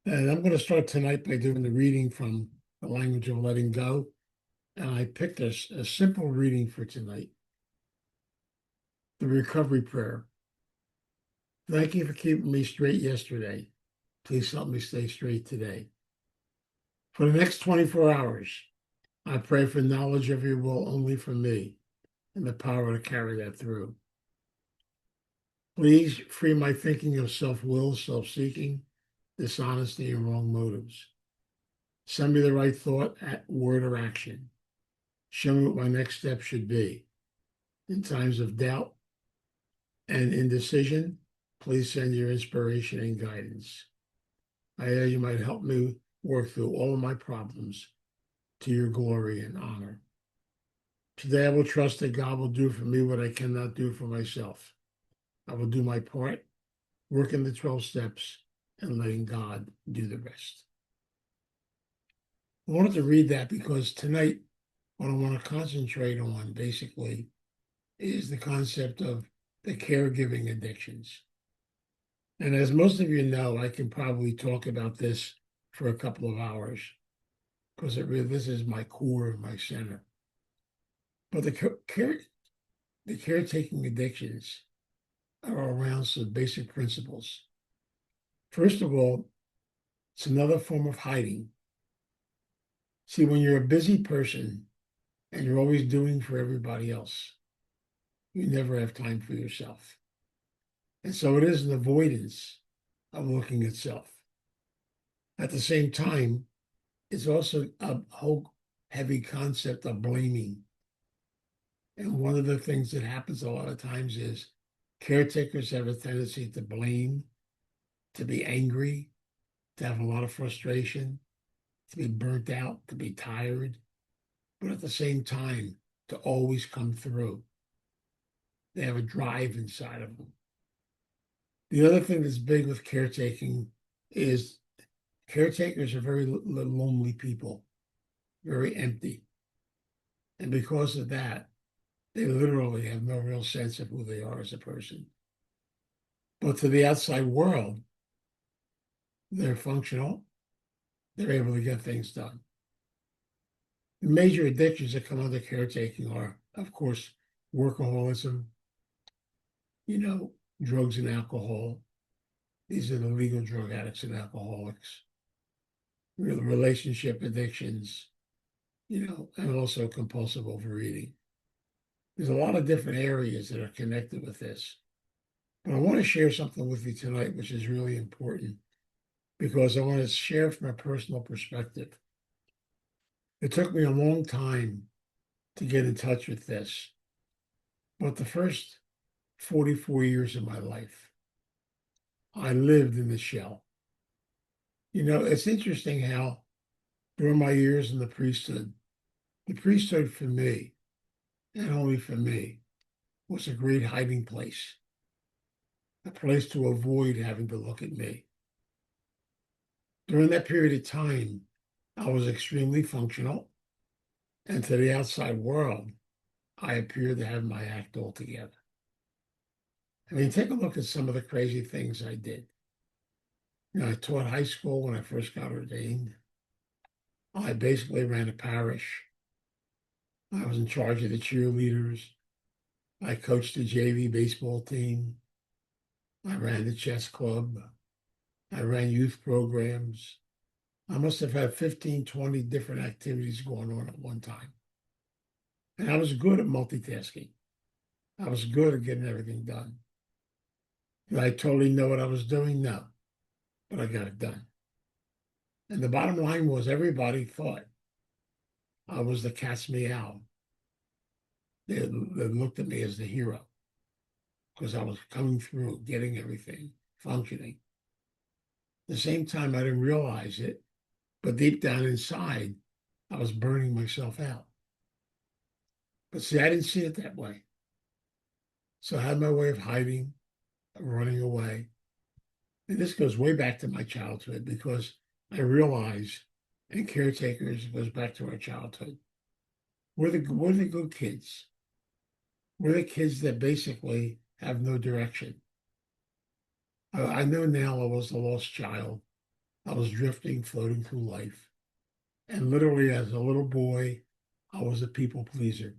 And I'm going to start tonight by doing the reading from the language of letting go. And I picked a simple reading for tonight, the recovery prayer. Thank you for keeping me straight yesterday. Please help me stay straight today. For the next 24 hours, I pray for knowledge of your will only for me and the power to carry that through. Please free my thinking of self-will, self-seeking, dishonesty, and wrong motives. Send me the right thought, word, or action. Show me what my next step should be. In times of doubt and indecision, please send your inspiration and guidance. I ask you might help me work through all of my problems to your glory and honor. Today, I will trust that God will do for me what I cannot do for myself. I will do my part, work in the 12 steps, and letting God do the rest. I wanted to read that because tonight, what I want to concentrate on basically is the concept of the caregiving addictions. And as most of you know, I can probably talk about this for a couple of hours because this is my core, my center. But the caretaking addictions are around some basic principles. First of all, it's another form of hiding. See, when you're a busy person and you're always doing for everybody else, you never have time for yourself. And so it is an avoidance of looking at self. At the same time, it's also a whole heavy concept of blaming. And one of the things that happens a lot of times is caretakers have a tendency to blame, to be angry, to have a lot of frustration, to be burnt out, to be tired, but at the same time, to always come through. They have a drive inside of them. The other thing that's big with caretaking is caretakers are very lonely people, very empty. And because of that, they literally have no real sense of who they are as a person. But to the outside world, they're functional, they're able to get things done. The major addictions that come under caretaking are, of course, workaholism, drugs and alcohol. These are the legal drug addicts and alcoholics. Relationship addictions, and also compulsive overeating. There's a lot of different areas that are connected with this. But I want to share something with you tonight, which is really important because I want to share from a personal perspective. It took me a long time to get in touch with this, but the first 44 years of my life, I lived in the shell. It's interesting how during my years in the priesthood for me, and only for me, was a great hiding place, a place to avoid having to look at me. During that period of time, I was extremely functional, and to the outside world, I appeared to have my act all together. I mean, take a look at some of the crazy things I did. I taught high school when I first got ordained. I basically ran a parish. I was in charge of the cheerleaders. I coached the JV baseball team. I ran the chess club. I ran youth programs. I must have had 15, 20 different activities going on at one time. And I was good at multitasking. I was good at getting everything done. Did I totally know what I was doing? No, but I got it done. And the bottom line was everybody thought I was the cat's meow. They looked at me as the hero because I was coming through, getting everything functioning. At the same time, I didn't realize it, but deep down inside, I was burning myself out. But see, I didn't see it that way. So I had my way of hiding, running away. And this goes way back to my childhood because I realized, and caretakers goes back to our childhood. We're the good kids. We're the kids that basically have no direction. I know now I was the lost child. I was drifting, floating through life. And literally, as a little boy, I was a people pleaser.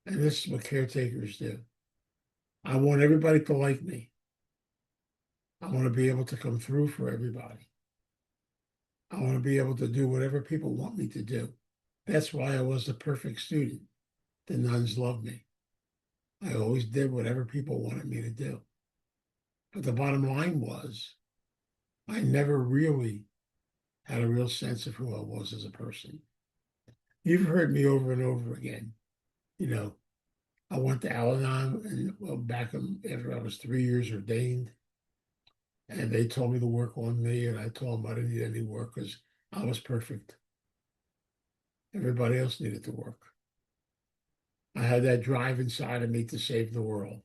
And this is what caretakers do. I want everybody to like me. I want to be able to come through for everybody. I want to be able to do whatever people want me to do. That's why I was the perfect student. The nuns loved me. I always did whatever people wanted me to do. But the bottom line was, I never really had a real sense of who I was as a person. You've heard me over and over again. You know, I went to Al-Anon and after I was 3 years ordained, and they told me to work on me, and I told them I didn't need any work because I was perfect. Everybody else needed to work. I had that drive inside of me to save the world,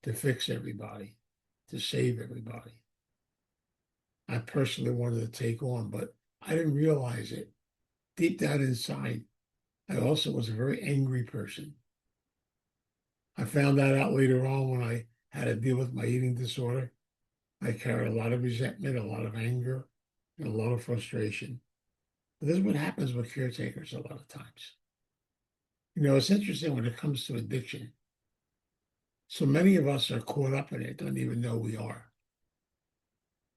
to fix everybody, to save everybody. I personally wanted to take on, but I didn't realize it. Deep down inside, I also was a very angry person. I found that out later on when I had to deal with my eating disorder. I carried a lot of resentment, a lot of anger, and a lot of frustration. But this is what happens with caretakers a lot of times. You know, it's interesting when it comes to addiction. So many of us are caught up in it, don't even know we are.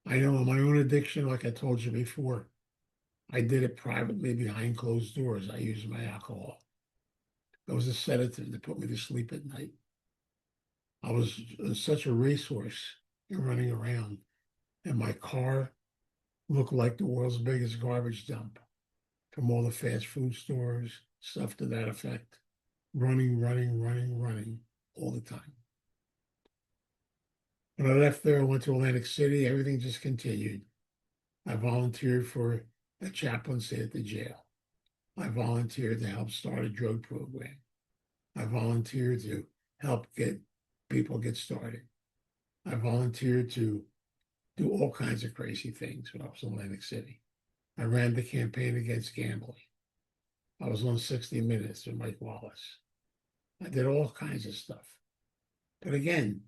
I know in my own addiction, like I told you before, I did it privately behind closed doors. I used my alcohol. It was a sedative that put me to sleep at night. I was such a racehorse and running around, and my car looked like the world's biggest garbage dump from all the fast food stores, stuff to that effect. Running, running, running, running all the time. When I left there, I went to Atlantic City. Everything just continued. I volunteered for a chaplaincy at the jail. I volunteered to help start a drug program. I volunteered to help get people get started. I volunteered to do all kinds of crazy things when I was in Atlantic City. I ran the campaign against gambling. I was on 60 Minutes with Mike Wallace. I did all kinds of stuff. But again,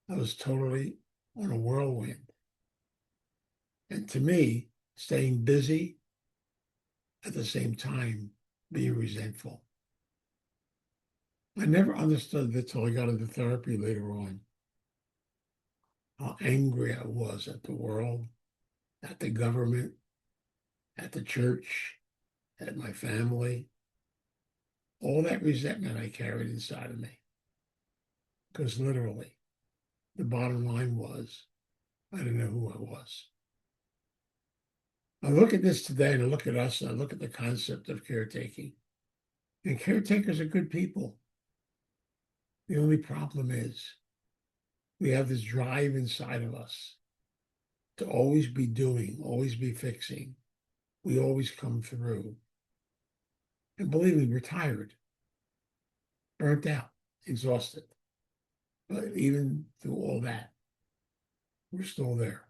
I was totally on a whirlwind. And to me, staying busy at the same time being resentful. I never understood that till I got into therapy later on, how angry I was at the world, at the government, at the church, at my family. All that resentment I carried inside of me. Because literally, the bottom line was, I didn't know who I was. I look at this today and I look at us and I look at the concept of caretaking. And caretakers are good people. The only problem is we have this drive inside of us to always be doing, always be fixing. We always come through. And believe me, we're tired, burnt out, exhausted. But even through all that, we're still there.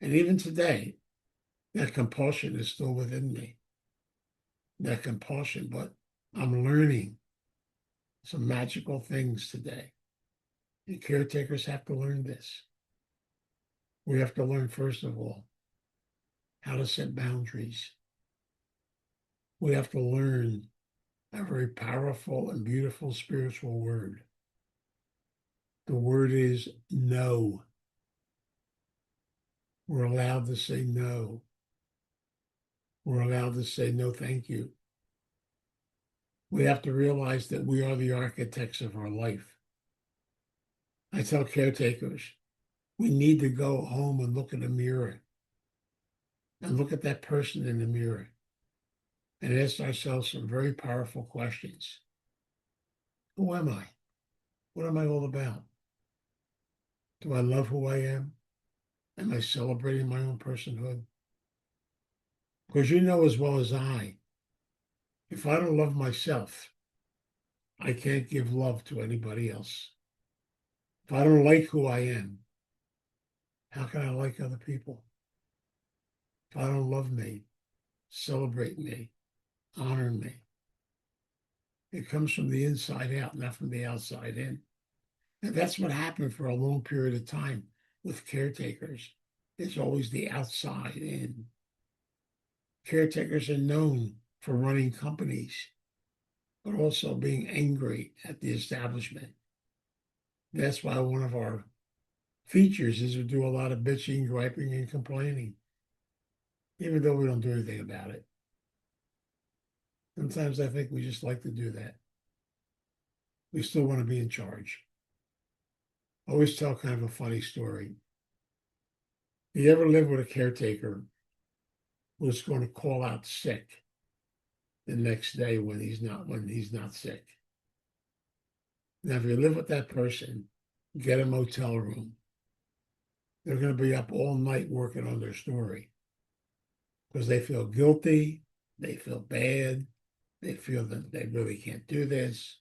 And even today, that compulsion is still within me. That compulsion, but I'm learning some magical things today. And caretakers have to learn this. We have to learn, first of all, how to set boundaries. We have to learn a very powerful and beautiful spiritual word. The word is no. We're allowed to say no. We're allowed to say no, thank you. We have to realize that we are the architects of our life. I tell caretakers, we need to go home and look in the mirror and look at that person in the mirror and ask ourselves some very powerful questions. Who am I? What am I all about? Do I love who I am? Am I celebrating my own personhood? Because you know as well as I, if I don't love myself, I can't give love to anybody else. If I don't like who I am, how can I like other people? If I don't love me, celebrate me, honor me, it comes from the inside out, not from the outside in. And that's what happened for a long period of time. with caretakers is always the outside in. Caretakers are known for running companies, but also being angry at the establishment. That's why one of our features is we do a lot of bitching, griping, and complaining, even though we don't do anything about it. Sometimes I think we just like to do that. We still want to be in charge. I always tell kind of a funny story. You ever live with a caretaker who's going to call out sick the next day when he's not sick? Now, if you live with that person, get a motel room. They're going to be up all night working on their story because they feel guilty, they feel bad, they feel that they really can't do this,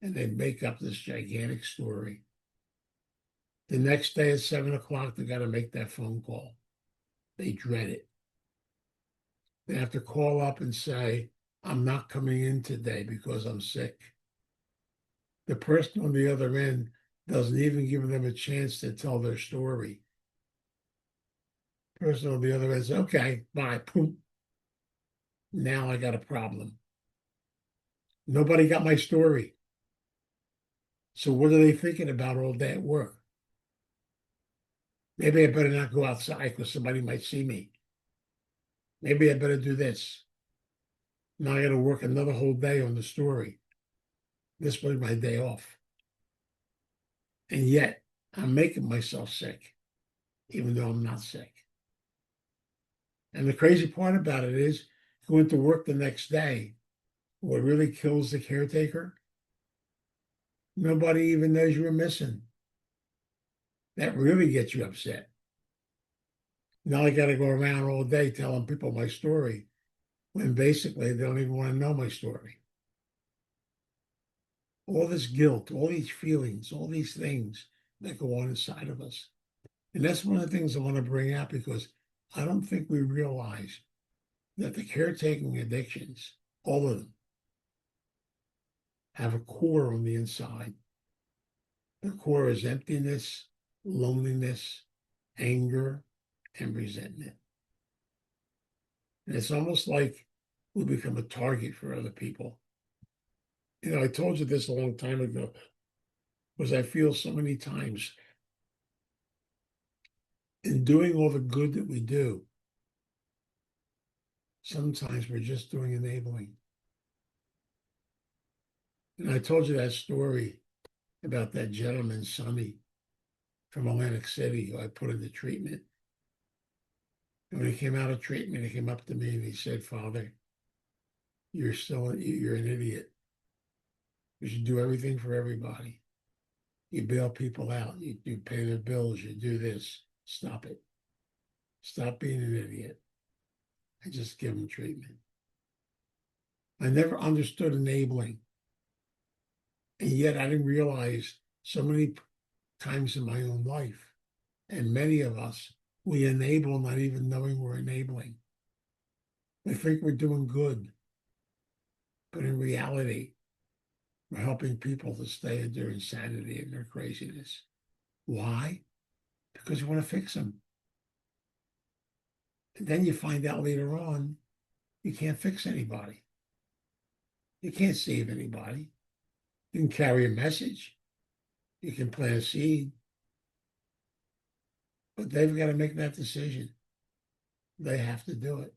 and they make up this gigantic story. The next day at 7 o'clock, they got to make that phone call. They dread it. They have to call up and say, I'm not coming in today because I'm sick. The person on the other end doesn't even give them a chance to tell their story. The person on the other end says, okay, bye, poop. Now I got a problem. Nobody got my story. So what are they thinking about all day at work? Maybe I better not go outside because somebody might see me. Maybe I better do this. Now I got to work another whole day on the story. This was my day off. And yet I'm making myself sick, even though I'm not sick. And the crazy part about it is going to work the next day, what really kills the caretaker, nobody even knows you were missing. That really gets you upset. Now I got to go around all day telling people my story when basically they don't even want to know my story. All this guilt, all these feelings, all these things that go on inside of us. And that's one of the things I want to bring out because I don't think we realize that the caretaking addictions, all of them, have a core on the inside. The core is emptiness, loneliness, anger, and resentment. And it's almost like we become a target for other people. You know, I told you this a long time ago, because I feel so many times in doing all the good that we do, sometimes we're just doing enabling. And I told you that story about that gentleman, Sonny, from Atlantic City, who I put into treatment. And when he came out of treatment, he came up to me and he said, Father, you're an idiot. You should do everything for everybody. You bail people out. You pay their bills. You do this. Stop it. Stop being an idiot. And just give them treatment. I never understood enabling. And yet I didn't realize so many times in my own life, and many of us, we enable not even knowing we're enabling. We think we're doing good. But in reality, we're helping people to stay in their insanity and their craziness. Why? Because you want to fix them. And then you find out later on, you can't fix anybody. You can't save anybody. You can carry a message. You can plant a seed. But they've got to make that decision. They have to do it.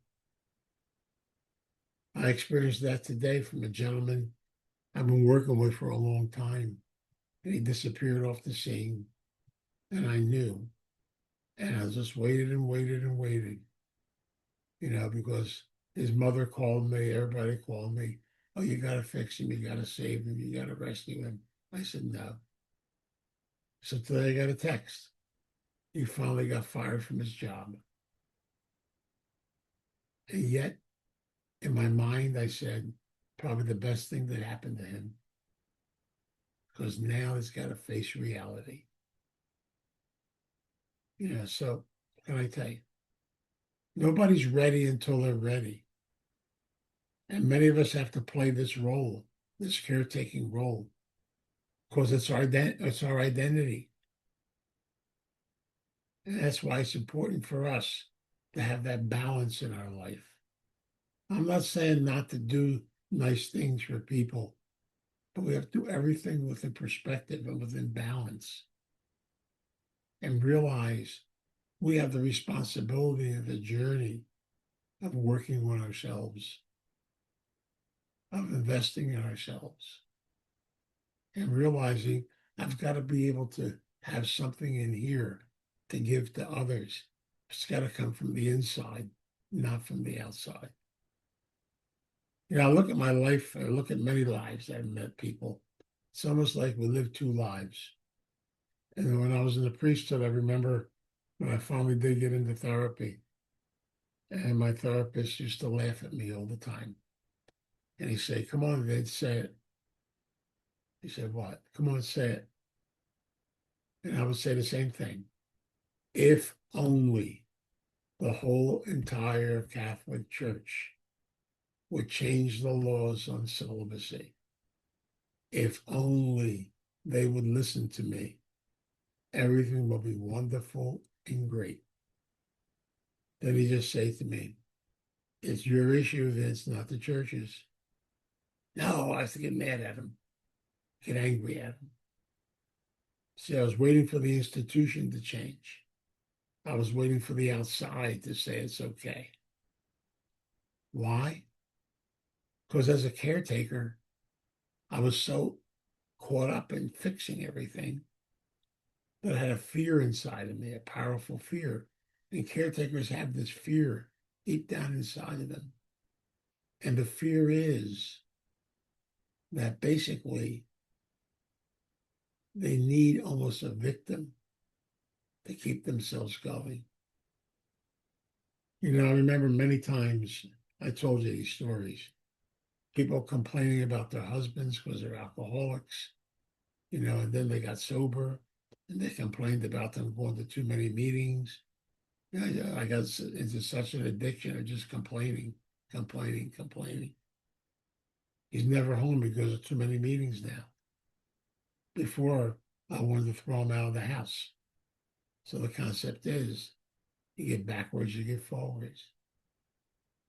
I experienced that today from a gentleman I've been working with for a long time. And he disappeared off the scene. And I knew. And I just waited and waited and waited. You know, because his mother called me, everybody called me. Oh, you got to fix him. You got to save him. You got to rescue him. I said, no. So today I got a text. He finally got fired from his job. And yet, in my mind, I said, probably the best thing that happened to him. Because now he's got to face reality. You know, so what can I tell you? Nobody's ready until they're ready. And many of us have to play this role, this caretaking role, because it's our identity. And that's why it's important for us to have that balance in our life. I'm not saying not to do nice things for people, but we have to do everything within perspective and within balance and realize we have the responsibility of the journey of working on ourselves, of investing in ourselves, and realizing I've got to be able to have something in here to give to others. It's got to come from the inside, not from the outside. I look at my life, I look at many lives. I've met people. It's almost like we live two lives. And when I was in the priesthood, I remember when I finally did get into therapy, and my therapist used to laugh at me all the time. And he'd say, "Come on, Vid, say it." He said, "What? Come on, say it." And I would say the same thing. If only the whole entire Catholic Church would change the laws on celibacy. If only they would listen to me, everything will be wonderful and great. Then he just say to me, "It's your issue, Vince, not the church's." No, I have to get mad at him, get angry at him. See, I was waiting for the institution to change. I was waiting for the outside to say it's okay. Why? Because as a caretaker, I was so caught up in fixing everything that I had a fear inside of me, a powerful fear. And caretakers have this fear deep down inside of them. And the fear is that basically they need almost a victim to keep themselves going. I remember many times I told you these stories. People complaining about their husbands because they're alcoholics, and then they got sober and they complained about them going to too many meetings. I got into such an addiction of just complaining, complaining, complaining. He's never home because of too many meetings now. Before, I wanted to throw him out of the house. So the concept is you get backwards, you get forwards.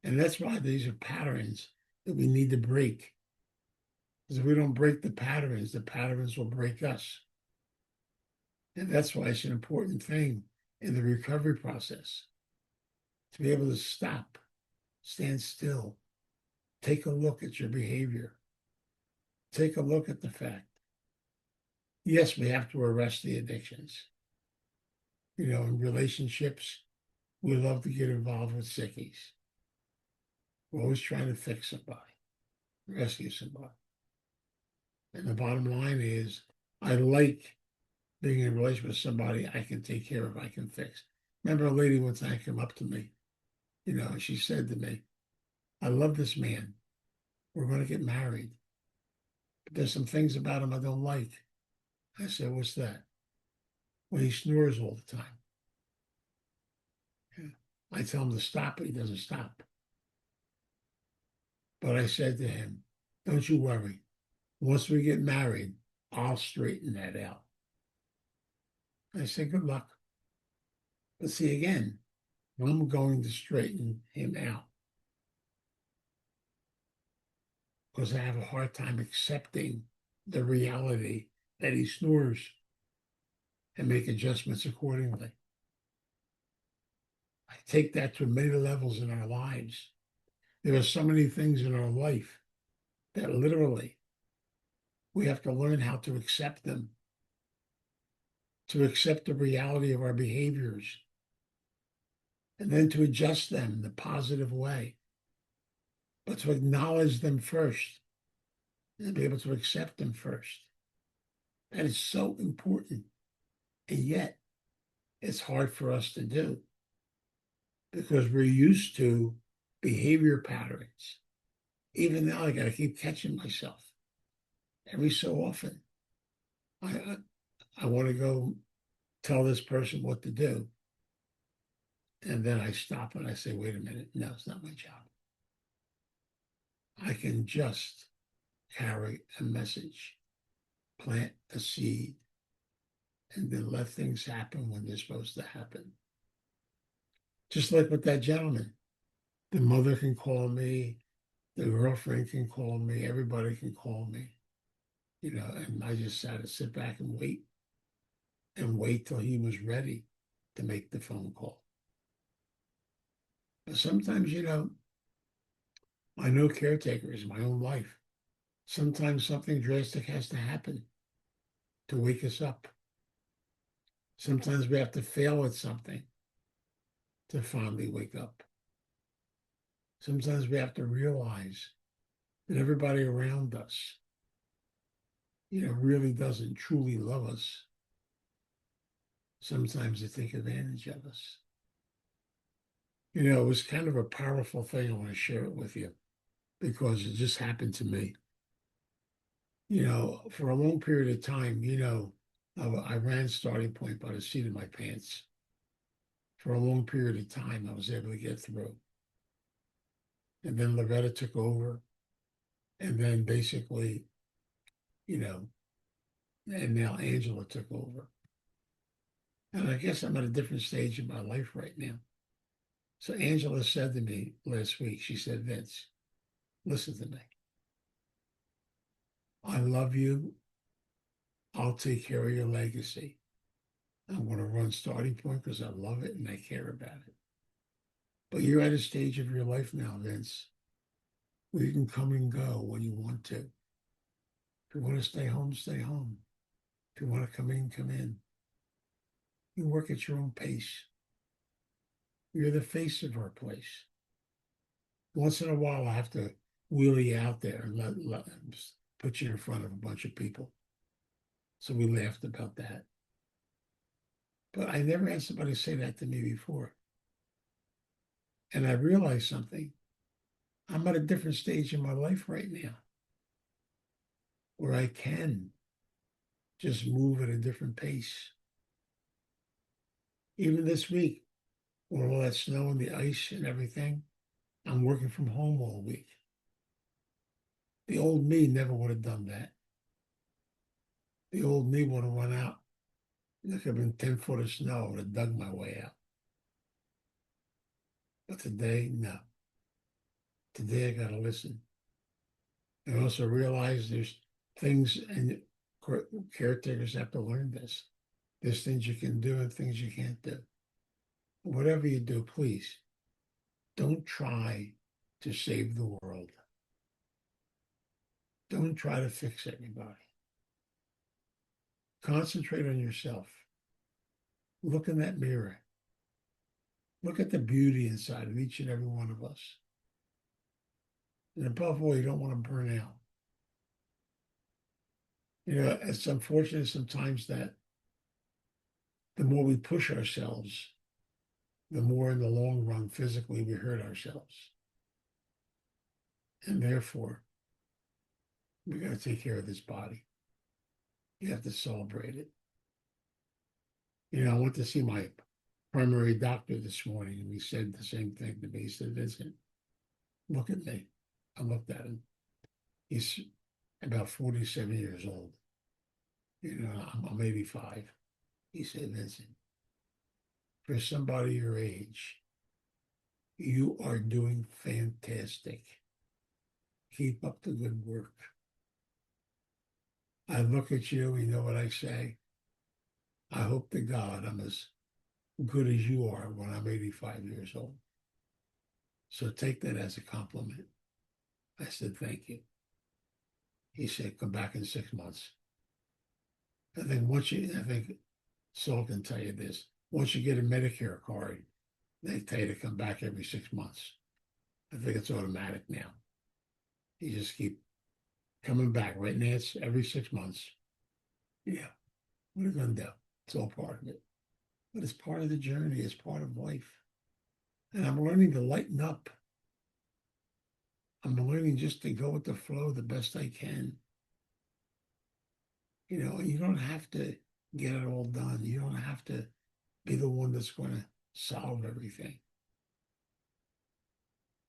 And that's why these are patterns that we need to break. Because if we don't break the patterns will break us. And that's why it's an important thing in the recovery process to be able to stop, stand still, take a look at your behavior, take a look at the fact. Yes, we have to arrest the addictions. In relationships, we love to get involved with sickies. We're always trying to fix somebody, rescue somebody. And the bottom line is, I like being in a relationship with somebody I can take care of, I can fix. Remember a lady one time came up to me, she said to me, "I love this man. We're going to get married. But there's some things about him I don't like." I said, "What's that?" "Well, he snores all the time." Yeah. I tell him to stop, but he doesn't stop. But I said to him, "Don't you worry. Once we get married, I'll straighten that out." I said, "Good luck." But see, again, I'm going to straighten him out because I have a hard time accepting the reality that he snores and make adjustments accordingly. I take that to many levels in our lives. There are so many things in our life that literally we have to learn how to accept them, to accept the reality of our behaviors, and then to adjust them in a positive way, but to acknowledge them first and be able to accept them first. That is so important. And yet, it's hard for us to do because we're used to behavior patterns. Even now, I got to keep catching myself every so often. I want to go tell this person what to do. And then I stop and I say, "Wait a minute. No, it's not my job. I can just carry a message, plant a seed, and then let things happen when they're supposed to happen. Just like with that gentleman, the mother can call me, the girlfriend can call me, everybody can call me, and I just had to sit back and wait till he was ready to make the phone call. But sometimes, I know caretakers in my own life. Sometimes something drastic has to happen to wake us up. Sometimes we have to fail at something to finally wake up. Sometimes we have to realize that everybody around us, really doesn't truly love us. Sometimes they take advantage of us. It was kind of a powerful thing. I want to share it with you because it just happened to me. For a long period of time, I ran starting point by the seat of my pants. For a long period of time, I was able to get through. And then Loretta took over. And then basically, and now Angela took over. And I guess I'm at a different stage in my life right now. So Angela said to me last week, she said, Vince, listen to me. I love you. I'll take care of your legacy. I'm going to run starting point because I love it and I care about it. But you're at a stage of your life now, Vince, where you can come and go when you want to. If you want to stay home, stay home. If you want to come in, come in. You work at your own pace. You're the face of our place. Once in a while, I have to wheel you out there and put you in front of a bunch of people. So we laughed about that. But I never had somebody say that to me before. And I realized something. I'm at a different stage in my life right now where I can just move at a different pace. Even this week, with all that snow and the ice and everything, I'm working from home all week. The old me never would have done that. The old me would have run out. There could have been 10 foot of snow. I would have dug my way out. But today, no. Today, I got to listen. I also realize there's things, and caretakers have to learn this. There's things you can do and things you can't do. Whatever you do, please don't try to save the world. Don't try to fix everybody. Concentrate on yourself. Look in that mirror. Look at the beauty inside of each and every one of us. And above all, you don't want to burn out. It's unfortunate sometimes that the more we push ourselves, the more in the long run physically we hurt ourselves. And therefore, we got to take care of this body. You have to celebrate it. I went to see my primary doctor this morning, and he said the same thing to me. He said, Vincent, look at me. I looked at him. He's about 47 years old. I'm 85. He said, Vincent, for somebody your age, you are doing fantastic. Keep up the good work. I look at you, you know what I say? I hope to God I'm as good as you are when I'm 85 years old. So take that as a compliment. I said, thank you. He said, come back in 6 months. I think Saul can tell you this. Once you get a Medicare card, they tell you to come back every 6 months. I think it's automatic now. You just keep coming back. Right now, it's every 6 months. Yeah. What are you going to do? It's all part of it. But it's part of the journey. It's part of life. And I'm learning to lighten up. I'm learning just to go with the flow the best I can. You don't have to get it all done. You don't have to be the one that's going to solve everything.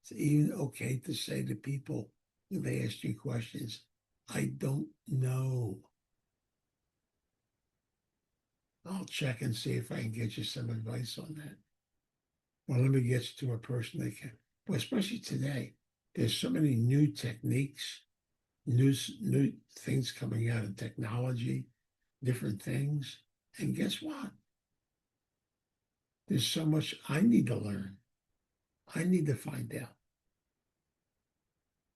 It's even okay to say to people when they ask you questions, I don't know. I'll check and see if I can get you some advice on that. Well, let me get you to a person that can. Well, especially today, there's so many new techniques, new things coming out in technology, different things. And guess what? There's so much I need to learn. I need to find out.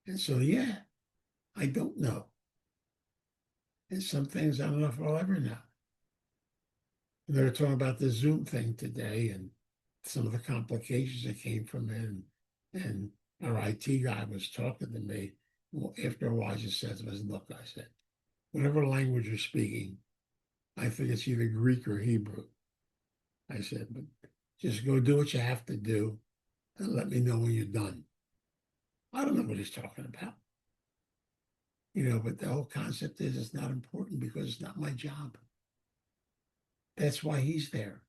And so, yeah, I don't know. And some things I don't know if I'll ever know. They were talking about the Zoom thing today and some of the complications that came from it. And our IT guy was talking to me. Well, after a while, I just said to him, look, I said, whatever language you're speaking, I think it's either Greek or Hebrew. I said, but just go do what you have to do and let me know when you're done. I don't know what he's talking about. But the whole concept is it's not important because it's not my job. That's why he's there.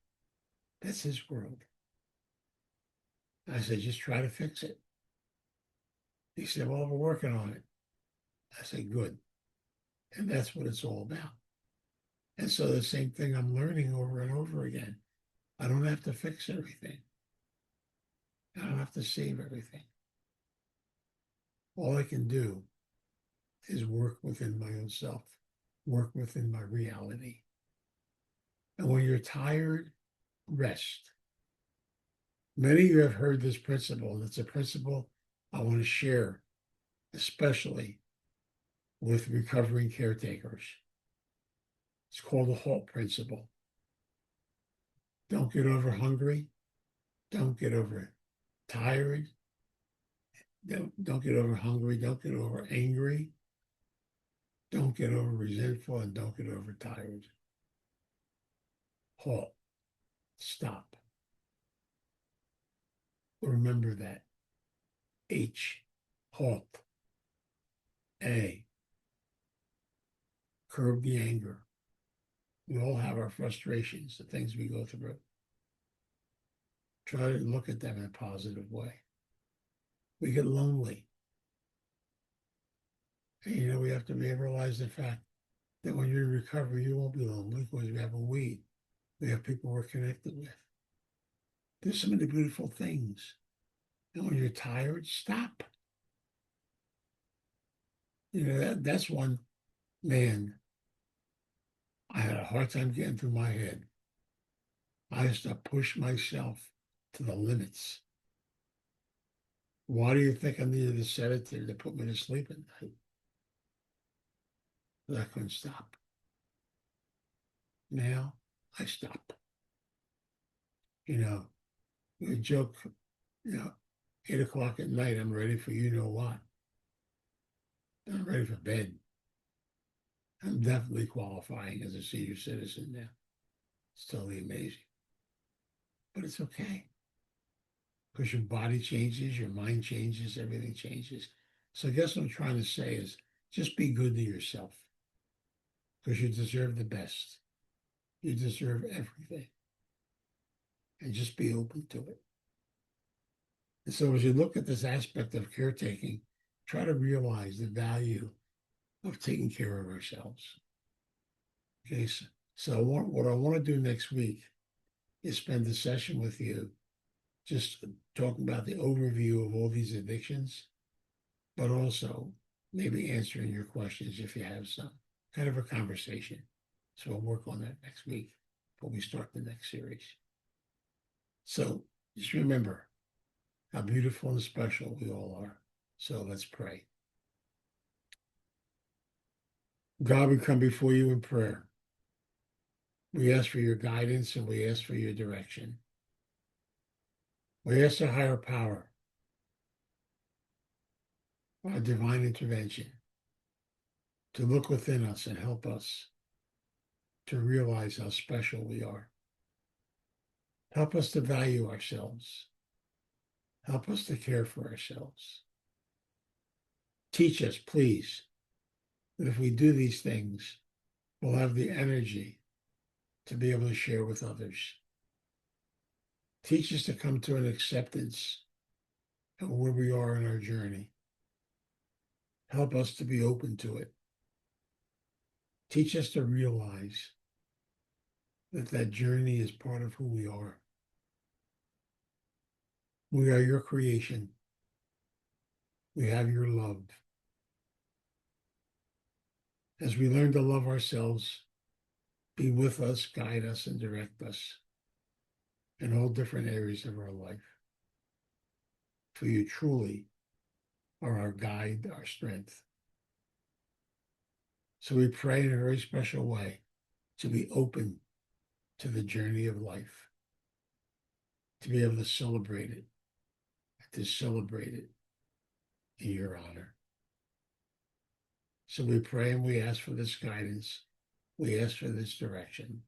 That's his world. I said, just try to fix it. He said, well, we're working on it. I said, good. And that's what it's all about. And so the same thing I'm learning over and over again. I don't have to fix everything. I don't have to save everything. All I can do is work within my own self, work within my reality. And when you're tired, rest. Many of you have heard this principle, and it's a principle I want to share, especially with recovering caretakers. It's called the HALT principle. Don't get over hungry. Don't get over tired. Don't get over hungry. Don't get over angry. Don't get over resentful, and don't get over tired. Halt. Stop. Remember that. H. Halt. A. Curb the anger. We all have our frustrations, the things we go through. Try to look at them in a positive way. We get lonely. And we have to realize the fact that when you're in recovery, you won't be lonely because we have a we. We have people we're connected with. There's so many beautiful things. And when you're tired, stop. That's one, man, I had a hard time getting through my head. I used to push myself to the limits. Why do you think I needed a sedative to put me to sleep at night? But I couldn't stop. Now I stop. We joke, 8 o'clock at night, I'm ready for you know what. I'm ready for bed. I'm definitely qualifying as a senior citizen now. It's totally amazing. But it's okay. Because your body changes, your mind changes, everything changes. So I guess what I'm trying to say is just be good to yourself. Because you deserve the best. You deserve everything. And just be open to it. And so as you look at this aspect of caretaking, try to realize the value of taking care of ourselves. Okay, so what I want to do next week is spend a session with you just talking about the overview of all these addictions, but also maybe answering your questions if you have some, kind of a conversation. So I'll work on that next week before we start the next series. So just remember how beautiful and special we all are. So let's pray. God, we come before you in prayer. We ask for your guidance and we ask for your direction. We ask a higher power, a divine intervention, to look within us and help us to realize how special we are. Help us to value ourselves. Help us to care for ourselves. Teach us, please, that if we do these things, we'll have the energy to be able to share with others. Teach us to come to an acceptance of where we are in our journey. Help us to be open to it. Teach us to realize that journey is part of who we are. We are your creation. We have your love. As we learn to love ourselves, be with us, guide us, and direct us in all different areas of our life. For you truly are our guide, our strength. So we pray in a very special way to be open to the journey of life, to be able to celebrate it, to celebrate it in your honor. So we pray and we ask for this guidance. We ask for this direction,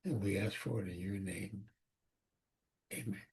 and we ask for it in your name. Amen.